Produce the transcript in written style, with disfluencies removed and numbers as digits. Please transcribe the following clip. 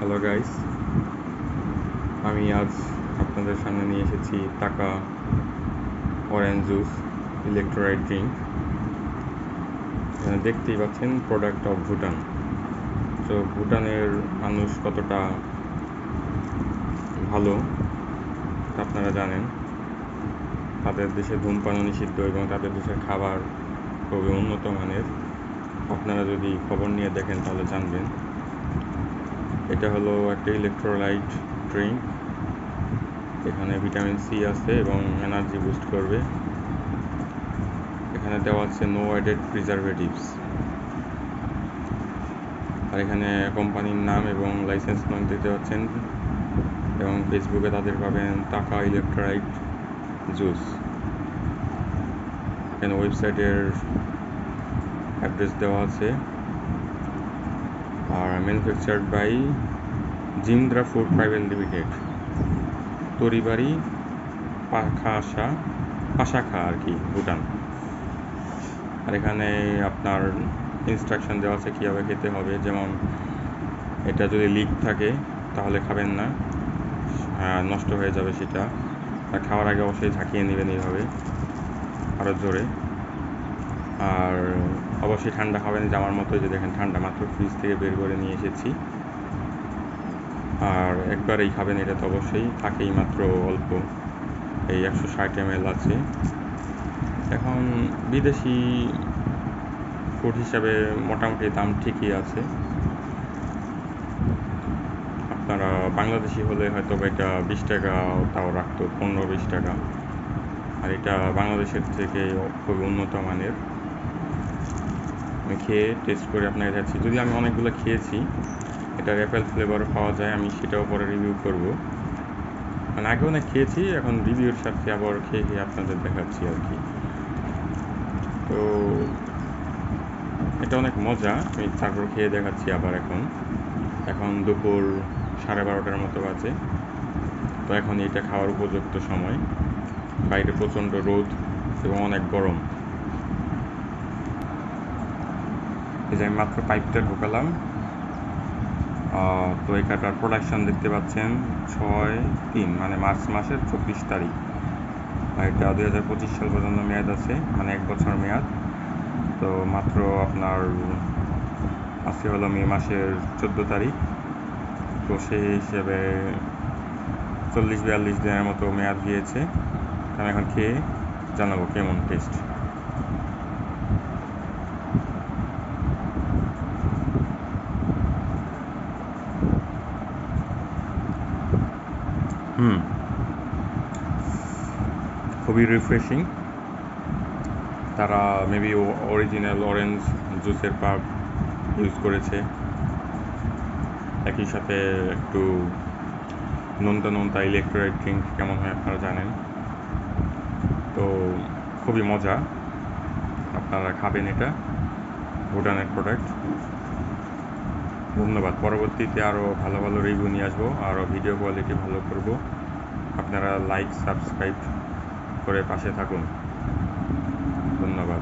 Hello guys, আমি আজ আপনাদের সামনে নিয়ে এসেছি টাকা অরেঞ্জ জুস ইলেকট্রোলাইট ড্রিঙ্ক। দেখতেই পাচ্ছেন প্রোডাক্ট অফ ভুটান। তো ভুটানের মানুষ কতটা ভালো আপনারা জানেন। তাদের দেশে ধূমপান নিষিদ্ধ এবং তাদের দেশের খাবার খুবই উন্নত মানের। আপনারা যদি খবর নিয়ে দেখেন তাহলে জানবেন। এটা হলো একটা ইলেকট্রোলাইট ড্রিঙ্ক। এখানে ভিটামিন সি আছে এবং এনার্জি বুস্ট করবে। এখানে দেওয়া আছে নো অ্যাডেড প্রিজারভেটিভস। আর এখানে কোম্পানির নাম এবং লাইসেন্স নাম দিতে পাচ্ছেন এবং ফেসবুকে তাদের পাবেন টাকা ইলেকট্রোলাইট জুস। এখানে ওয়েবসাইটের অ্যাড্রেস দেওয়া আছে। আর manufactured by Zimdra food private limited, তরিবাড়ি পাশাখা আর কি, ভুটান। আর এখানে আপনার ইনস্ট্রাকশন দেওয়া আছে কীভাবে খেতে হবে। যেমন এটা যদি লিক থাকে তাহলে খাবেন না, নষ্ট হয়ে যাবে সেটা। আর খাওয়ার আগে অবশ্যই ঝাঁকিয়ে নেবেন এইভাবে আরও জোরে। আর অবশ্যই ঠান্ডা খাবেন, আমার মতো। যে দেখেন ঠান্ডা, মাত্র ফ্রিজ থেকে বের করে নিয়ে এসেছি। আর একবারেই খাবেন, এটা তো অবশ্যই থাকেই মাত্র অল্প, এই 160 ml আছে। এখন বিদেশি ফুড হিসাবে মোটামুটি দাম ঠিকই আছে। আপনারা বাংলাদেশি হলে হয়তো এটা 20 টাকা তাও রাখতো, 15-20 টাকা। আর এটা বাংলাদেশের থেকে খুবই উন্নত মানের। আমি খেয়ে টেস্ট করে আপনাকে দেখাচ্ছি। যদি আমি অনেকগুলো খেয়েছি, এটার অ্যাপেল ফ্লেভারও পাওয়া যায়, আমি সেটাও পরে রিভিউ করব। মানে আগে অনেক খেয়েছি, এখন রিভিউর সাথে আবার খেয়ে আপনাদের দেখাচ্ছি আর কি। তো এটা অনেক মজা, আমি তারপর খেয়ে দেখাচ্ছি আবার। এখন দুপুর 12:30টার মতো বাজে। তো এখন এটা খাওয়ার উপযুক্ত সময়। বাইরে প্রচণ্ড রোদ এবং অনেক গরম। এই যে আমি মাত্র পাইপটা ঢোকালাম। তো এটার প্রোডাকশান দেখতে পাচ্ছেন 6/3, মানে মার্চ মাসের 24 তারিখ। আর এটা 2025 সাল পর্যন্ত মেয়াদ আছে, মানে 1 বছর মেয়াদ। তো মাত্র আপনার আজকে হলো মে মাসের 14 তারিখ। তো সেই হিসেবে 40-42 দিনের মতো মেয়াদ গিয়েছে। আমি এখন খেয়ে জানাবো কেমন টেস্ট। খুবই রিফ্রেশিং। তারা মেবি অরিজিনাল অরেঞ্জ জুসের পাক ইউজ করেছে, একই সাথে একটু নোনতা ইলেকট্রোলাইট ড্রিঙ্ক কেমন হয় আপনারা জানেন। তো খুবই মজা, আপনারা খাবেন এটা, ভুটানের প্রোডাক্ট। ধন্যবাদ। পরবর্তীতে আরও ভালো ভালো রিভিউ নিয়ে আসবো, আরও ভিডিও কোয়ালিটি ভালো করব। আপনারা লাইক সাবস্ক্রাইব করে পাশে থাকুন। ধন্যবাদ।